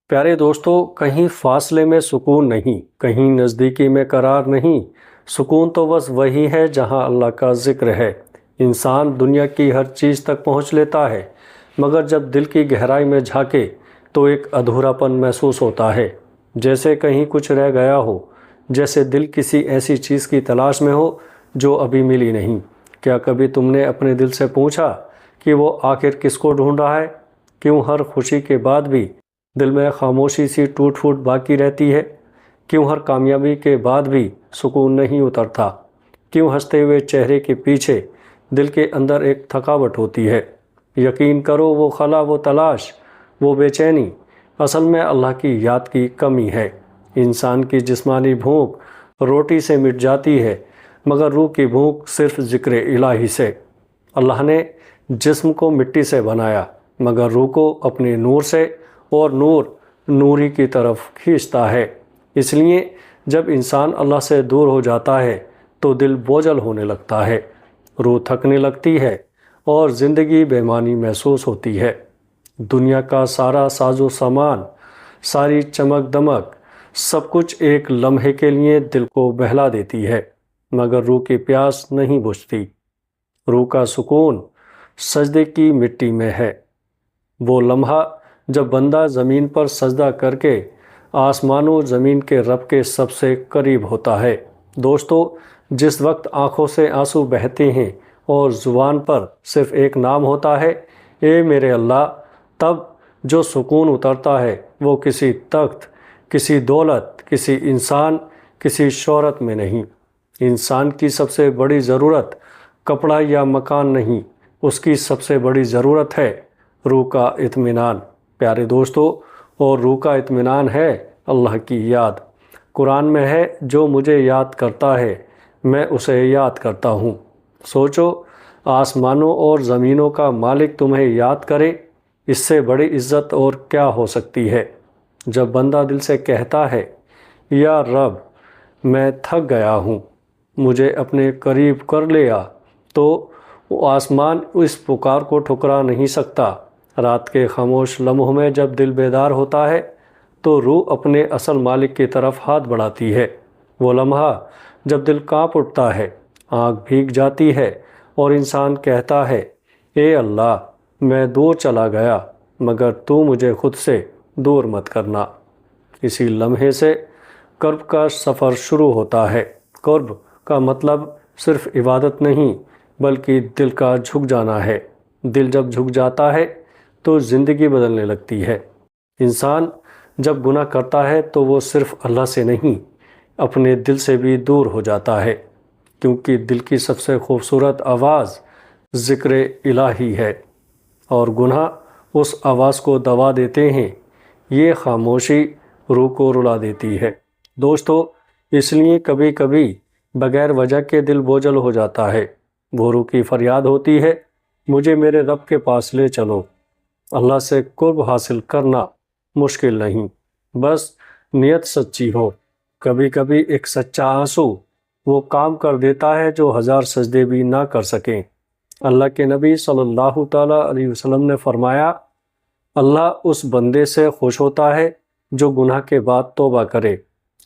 پیارے دوستو، کہیں فاصلے میں سکون نہیں، کہیں نزدیکی میں قرار نہیں۔ سکون تو بس وہی ہے جہاں اللہ کا ذکر ہے۔ انسان دنیا کی ہر چیز تک پہنچ لیتا ہے، مگر جب دل کی گہرائی میں جھانکے تو ایک ادھورا پن محسوس ہوتا ہے، جیسے کہیں کچھ رہ گیا ہو، جیسے دل کسی ایسی چیز کی تلاش میں ہو جو ابھی ملی نہیں۔ کیا کبھی تم نے اپنے دل سے پوچھا کہ وہ آخر کس کو ڈھونڈ رہا ہے؟ کیوں ہر خوشی کے بعد بھی دل میں خاموشی سی ٹوٹ پھوٹ باقی رہتی ہے؟ کیوں ہر کامیابی کے بعد بھی سکون نہیں اترتا؟ کیوں ہنستے ہوئے چہرے کے پیچھے دل کے اندر ایک تھکاوٹ ہوتی ہے؟ یقین کرو، وہ خلا، وہ تلاش، وہ بے چینی اصل میں اللہ کی یاد کی کمی ہے۔ انسان کی جسمانی بھوک روٹی سے مٹ جاتی ہے، مگر روح کی بھوک صرف ذکر الہی سے۔ اللہ نے جسم کو مٹی سے بنایا، مگر روح کو اپنے نور سے، اور نور نوری کی طرف کھینچتا ہے۔ اس لیے جب انسان اللہ سے دور ہو جاتا ہے تو دل بوجھل ہونے لگتا ہے، روح تھکنے لگتی ہے اور زندگی بے معنی محسوس ہوتی ہے۔ دنیا کا سارا ساز و سامان، ساری چمک دمک، سب کچھ ایک لمحے کے لیے دل کو بہلا دیتی ہے، مگر روح کی پیاس نہیں بجھتی۔ روح کا سکون سجدے کی مٹی میں ہے، وہ لمحہ جب بندہ زمین پر سجدہ کر کے آسمان و زمین کے رب کے سب سے قریب ہوتا ہے۔ دوستو، جس وقت آنکھوں سے آنسو بہتے ہیں اور زبان پر صرف ایک نام ہوتا ہے، اے میرے اللہ، تب جو سکون اترتا ہے وہ کسی تخت، کسی دولت، کسی انسان، کسی شہرت میں نہیں۔ انسان کی سب سے بڑی ضرورت کپڑا یا مکان نہیں، اس کی سب سے بڑی ضرورت ہے روح کا اطمینان۔ پیارے دوستو، اور روح کا اطمینان ہے اللہ کی یاد۔ قرآن میں ہے، جو مجھے یاد کرتا ہے میں اسے یاد کرتا ہوں۔ سوچو، آسمانوں اور زمینوں کا مالک تمہیں یاد کرے، اس سے بڑی عزت اور کیا ہو سکتی ہے؟ جب بندہ دل سے کہتا ہے، یا رب میں تھک گیا ہوں، مجھے اپنے قریب کر لیا، تو وہ آسمان اس پکار کو ٹھکرا نہیں سکتا۔ رات کے خاموش لمحوں میں جب دل بیدار ہوتا ہے تو روح اپنے اصل مالک کی طرف ہاتھ بڑھاتی ہے۔ وہ لمحہ جب دل کانپ اٹھتا ہے، آنکھ بھیگ جاتی ہے اور انسان کہتا ہے، اے اللہ، میں دور چلا گیا، مگر تو مجھے خود سے دور مت کرنا۔ اسی لمحے سے قرب کا سفر شروع ہوتا ہے۔ قرب کا مطلب صرف عبادت نہیں، بلکہ دل کا جھک جانا ہے۔ دل جب جھک جاتا ہے تو زندگی بدلنے لگتی ہے۔ انسان جب گناہ کرتا ہے تو وہ صرف اللہ سے نہیں، اپنے دل سے بھی دور ہو جاتا ہے، کیونکہ دل کی سب سے خوبصورت آواز ذکر الہی ہے، اور گناہ اس آواز کو دبا دیتے ہیں۔ یہ خاموشی روح کو رلا دیتی ہے۔ دوستو، اس لیے کبھی کبھی بغیر وجہ کے دل بوجھل ہو جاتا ہے۔ وہ روح کی فریاد ہوتی ہے، مجھے میرے رب کے پاس لے چلو۔ اللہ سے قرب حاصل کرنا مشکل نہیں، بس نیت سچی ہو۔ کبھی کبھی ایک سچا آنسو وہ کام کر دیتا ہے جو ہزار سجدے بھی نہ کر سکیں۔ اللہ کے نبی صلی اللہ تعالیٰ علیہ وسلم نے فرمایا، اللہ اس بندے سے خوش ہوتا ہے جو گناہ کے بعد توبہ کرے،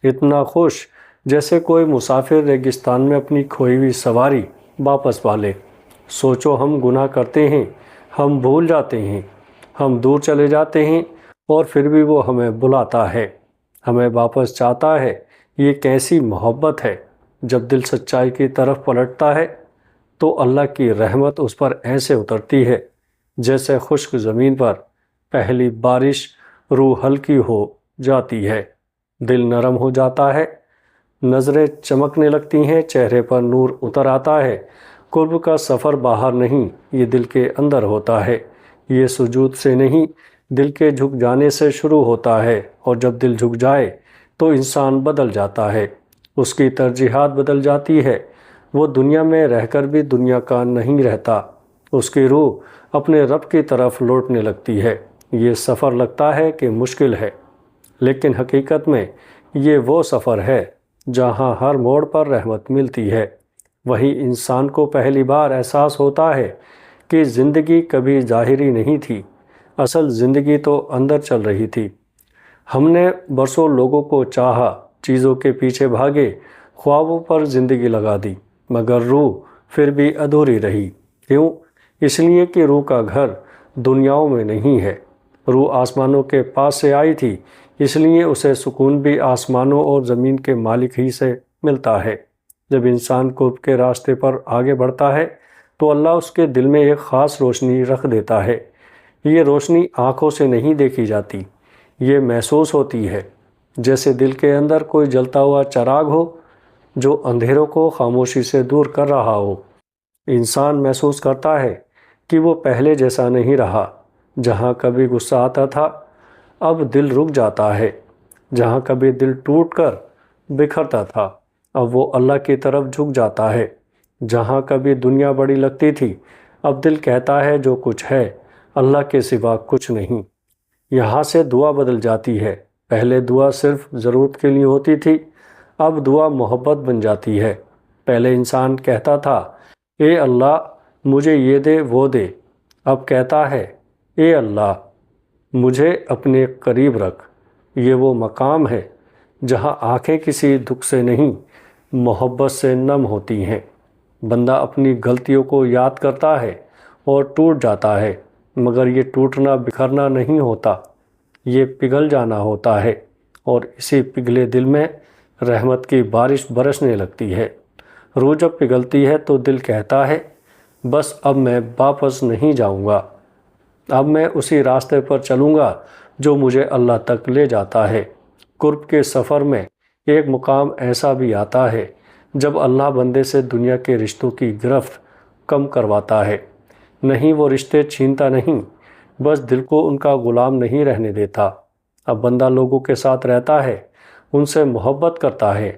اتنا خوش جیسے کوئی مسافر ریگستان میں اپنی کھوئی ہوئی سواری واپس پالے۔ سوچو، ہم گناہ کرتے ہیں، ہم بھول جاتے ہیں، ہم دور چلے جاتے ہیں، اور پھر بھی وہ ہمیں بلاتا ہے، ہمیں واپس چاہتا ہے۔ یہ کیسی محبت ہے! جب دل سچائی کی طرف پلٹتا ہے تو اللہ کی رحمت اس پر ایسے اترتی ہے جیسے خشک زمین پر پہلی بارش۔ روح ہلکی ہو جاتی ہے، دل نرم ہو جاتا ہے، نظریں چمکنے لگتی ہیں، چہرے پر نور اتر آتا ہے۔ قرب کا سفر باہر نہیں، یہ دل کے اندر ہوتا ہے۔ یہ سجود سے نہیں، دل کے جھک جانے سے شروع ہوتا ہے، اور جب دل جھک جائے تو انسان بدل جاتا ہے، اس کی ترجیحات بدل جاتی ہے۔ وہ دنیا میں رہ کر بھی دنیا کا نہیں رہتا، اس کی روح اپنے رب کی طرف لوٹنے لگتی ہے۔ یہ سفر لگتا ہے کہ مشکل ہے، لیکن حقیقت میں یہ وہ سفر ہے جہاں ہر موڑ پر رحمت ملتی ہے۔ وہی انسان کو پہلی بار احساس ہوتا ہے کہ زندگی کبھی ظاہری نہیں تھی، اصل زندگی تو اندر چل رہی تھی۔ ہم نے برسوں لوگوں کو چاہا، چیزوں کے پیچھے بھاگے، خوابوں پر زندگی لگا دی، مگر روح پھر بھی ادھوری رہی۔ کیوں؟ اس لیے کہ روح کا گھر دنیاؤں میں نہیں ہے۔ روح آسمانوں کے پاس سے آئی تھی، اس لیے اسے سکون بھی آسمانوں اور زمین کے مالک ہی سے ملتا ہے۔ جب انسان قرب کے راستے پر آگے بڑھتا ہے تو اللہ اس کے دل میں ایک خاص روشنی رکھ دیتا ہے۔ یہ روشنی آنکھوں سے نہیں دیکھی جاتی، یہ محسوس ہوتی ہے، جیسے دل کے اندر کوئی جلتا ہوا چراغ ہو جو اندھیروں کو خاموشی سے دور کر رہا ہو۔ انسان محسوس کرتا ہے کہ وہ پہلے جیسا نہیں رہا۔ جہاں کبھی غصہ آتا تھا اب دل رک جاتا ہے، جہاں کبھی دل ٹوٹ کر بکھرتا تھا اب وہ اللہ کی طرف جھک جاتا ہے، جہاں کبھی دنیا بڑی لگتی تھی اب دل کہتا ہے جو کچھ ہے اللہ کے سوا کچھ نہیں۔ یہاں سے دعا بدل جاتی ہے۔ پہلے دعا صرف ضرورت کے لیے ہوتی تھی، اب دعا محبت بن جاتی ہے۔ پہلے انسان کہتا تھا اے اللہ مجھے یہ دے وہ دے، اب کہتا ہے اے اللہ مجھے اپنے قریب رکھ۔ یہ وہ مقام ہے جہاں آنکھیں کسی دکھ سے نہیں محبت سے نم ہوتی ہیں۔ بندہ اپنی غلطیوں کو یاد کرتا ہے اور ٹوٹ جاتا ہے، مگر یہ ٹوٹنا بکھرنا نہیں ہوتا، یہ پگھل جانا ہوتا ہے، اور اسی پگھلے دل میں رحمت کی بارش برسنے لگتی ہے۔ روح جب پگھلتی ہے تو دل کہتا ہے بس اب میں واپس نہیں جاؤں گا، اب میں اسی راستے پر چلوں گا جو مجھے اللہ تک لے جاتا ہے۔ قرب کے سفر میں ایک مقام ایسا بھی آتا ہے جب اللہ بندے سے دنیا کے رشتوں کی گرفت کم کرواتا ہے۔ نہیں، وہ رشتے چھینتا نہیں، بس دل کو ان کا غلام نہیں رہنے دیتا۔ اب بندہ لوگوں کے ساتھ رہتا ہے، ان سے محبت کرتا ہے،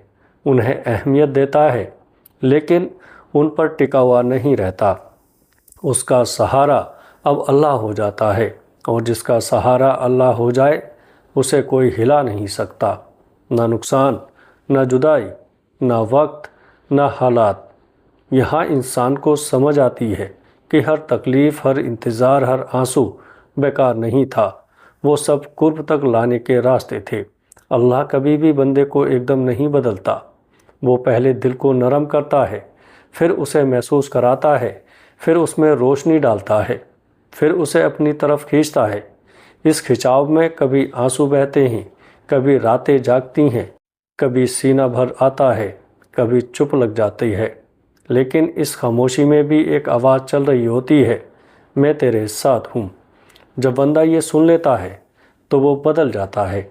انہیں اہمیت دیتا ہے، لیکن ان پر ٹکا ہوا نہیں رہتا۔ اس کا سہارا اب اللہ ہو جاتا ہے، اور جس کا سہارا اللہ ہو جائے اسے کوئی ہلا نہیں سکتا۔ نہ نقصان، نہ جدائی، نہ وقت، نہ حالات۔ یہاں انسان کو سمجھ آتی ہے کہ ہر تکلیف، ہر انتظار، ہر آنسو بیکار نہیں تھا، وہ سب قرب تک لانے کے راستے تھے۔ اللہ کبھی بھی بندے کو ایک دم نہیں بدلتا، وہ پہلے دل کو نرم کرتا ہے، پھر اسے محسوس کراتا ہے، پھر اس میں روشنی ڈالتا ہے، پھر اسے اپنی طرف کھینچتا ہے۔ اس کھنچاؤ میں کبھی آنسو بہتے ہیں، کبھی راتیں جاگتی ہیں، کبھی سینہ بھر آتا ہے، کبھی چپ لگ جاتی ہے، لیکن اس خاموشی میں بھی ایک آواز چل رہی ہوتی ہے، میں تیرے ساتھ ہوں۔ جب بندہ یہ سن لیتا ہے تو وہ بدل جاتا ہے،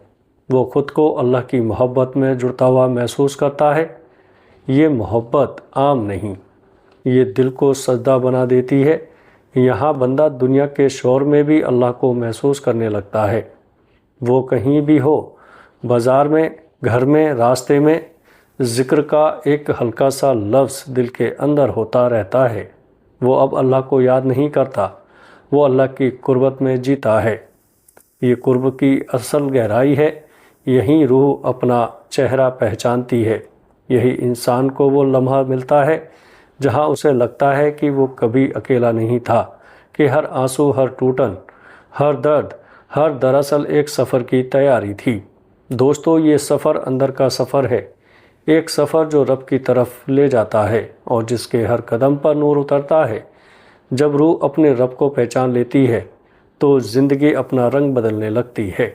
وہ خود کو اللہ کی محبت میں جڑتا ہوا محسوس کرتا ہے۔ یہ محبت عام نہیں، یہ دل کو سجدہ بنا دیتی ہے۔ یہاں بندہ دنیا کے شور میں بھی اللہ کو محسوس کرنے لگتا ہے۔ وہ کہیں بھی ہو، بازار میں، گھر میں، راستے میں، ذکر کا ایک ہلکا سا لفظ دل کے اندر ہوتا رہتا ہے۔ وہ اب اللہ کو یاد نہیں کرتا، وہ اللہ کی قربت میں جیتا ہے۔ یہ قرب کی اصل گہرائی ہے، یہی روح اپنا چہرہ پہچانتی ہے، یہی انسان کو وہ لمحہ ملتا ہے جہاں اسے لگتا ہے کہ وہ کبھی اکیلا نہیں تھا، کہ ہر آنسو، ہر ٹوٹن، ہر درد، ہر دراصل ایک سفر کی تیاری تھی۔ دوستو، یہ سفر اندر کا سفر ہے، ایک سفر جو رب کی طرف لے جاتا ہے اور جس کے ہر قدم پر نور اترتا ہے۔ جب روح اپنے رب کو پہچان لیتی ہے تو زندگی اپنا رنگ بدلنے لگتی ہے۔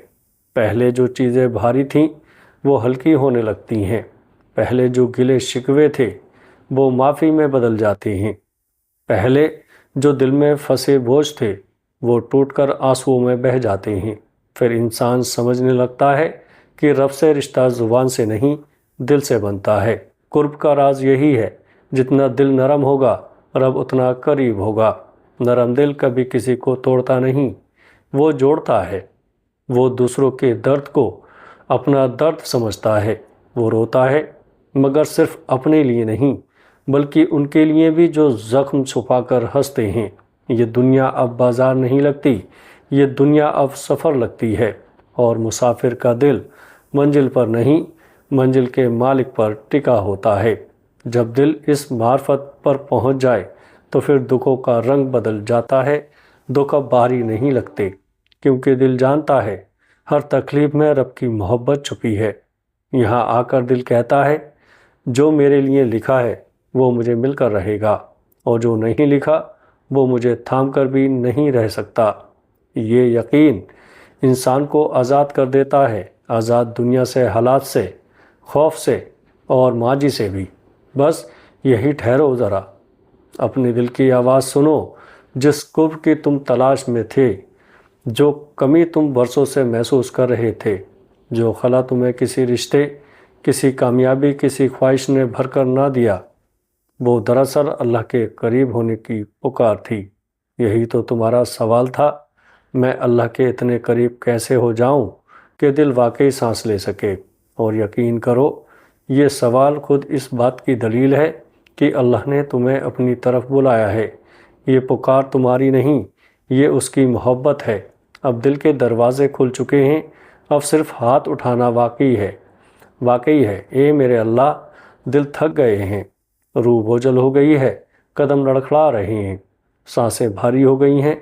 پہلے جو چیزیں بھاری تھیں وہ ہلکی ہونے لگتی ہیں، پہلے جو گلے شکوے تھے وہ معافی میں بدل جاتے ہیں، پہلے جو دل میں پھنسے بوجھ تھے وہ ٹوٹ کر آنسوؤں میں بہہ جاتے ہیں۔ پھر انسان سمجھنے لگتا ہے کہ رب سے رشتہ زبان سے نہیں دل سے بنتا ہے۔ قرب کا راز یہی ہے، جتنا دل نرم ہوگا رب اتنا قریب ہوگا۔ نرم دل کبھی کسی کو توڑتا نہیں، وہ جوڑتا ہے۔ وہ دوسروں کے درد کو اپنا درد سمجھتا ہے، وہ روتا ہے مگر صرف اپنے لیے نہیں بلکہ ان کے لیے بھی جو زخم چھپا کر ہنستے ہیں۔ یہ دنیا اب بازار نہیں لگتی، یہ دنیا اب سفر لگتی ہے، اور مسافر کا دل منزل پر نہیں منزل کے مالک پر ٹکا ہوتا ہے۔ جب دل اس معرفت پر پہنچ جائے تو پھر دکھوں کا رنگ بدل جاتا ہے۔ دکھ اب بھاری نہیں لگتے، کیونکہ دل جانتا ہے ہر تکلیف میں رب کی محبت چھپی ہے۔ یہاں آ کر دل کہتا ہے جو میرے لیے لکھا ہے وہ مجھے مل کر رہے گا، اور جو نہیں لکھا وہ مجھے تھام کر بھی نہیں رہ سکتا۔ یہ یقین انسان کو آزاد کر دیتا ہے، آزاد دنیا سے، حالات سے، خوف سے اور ماضی سے بھی۔ بس یہی ٹھہرو ذرا، اپنے دل کی آواز سنو، جس قرب کی تم تلاش میں تھے، جو کمی تم برسوں سے محسوس کر رہے تھے، جو خلا تمہیں کسی رشتے، کسی کامیابی، کسی خواہش نے بھر کر نہ دیا، وہ دراصل اللہ کے قریب ہونے کی پکار تھی۔ یہی تو تمہارا سوال تھا، میں اللہ کے اتنے قریب کیسے ہو جاؤں کہ دل واقعی سانس لے سکے؟ اور یقین کرو، یہ سوال خود اس بات کی دلیل ہے کہ اللہ نے تمہیں اپنی طرف بلایا ہے۔ یہ پکار تمہاری نہیں، یہ اس کی محبت ہے۔ اب دل کے دروازے کھل چکے ہیں، اب صرف ہاتھ اٹھانا واقعی ہے۔ اے میرے اللہ، دل تھک گئے ہیں، روح بوجھل ہو گئی ہے، قدم لڑکھڑا رہے ہیں، سانسیں بھاری ہو گئی ہیں۔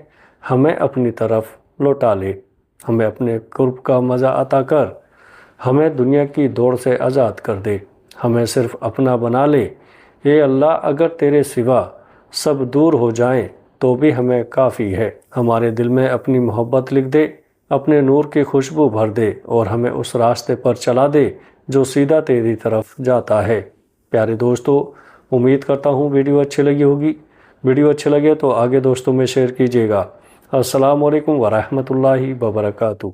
ہمیں اپنی طرف لوٹا لے، ہمیں اپنے قرب کا مزہ عطا کر، ہمیں دنیا کی دوڑ سے آزاد کر دے، ہمیں صرف اپنا بنا لے۔ اے اللہ، اگر تیرے سوا سب دور ہو جائیں تو بھی ہمیں کافی ہے۔ ہمارے دل میں اپنی محبت لکھ دے، اپنے نور کی خوشبو بھر دے، اور ہمیں اس راستے پر چلا دے جو سیدھا تیری طرف جاتا ہے۔ پیارے دوستو، امید کرتا ہوں ویڈیو اچھی لگی ہوگی۔ ویڈیو اچھی لگے تو آگے دوستوں میں شیئر کیجیے گا۔ السلام علیکم ورحمۃ اللہ وبرکاتہ۔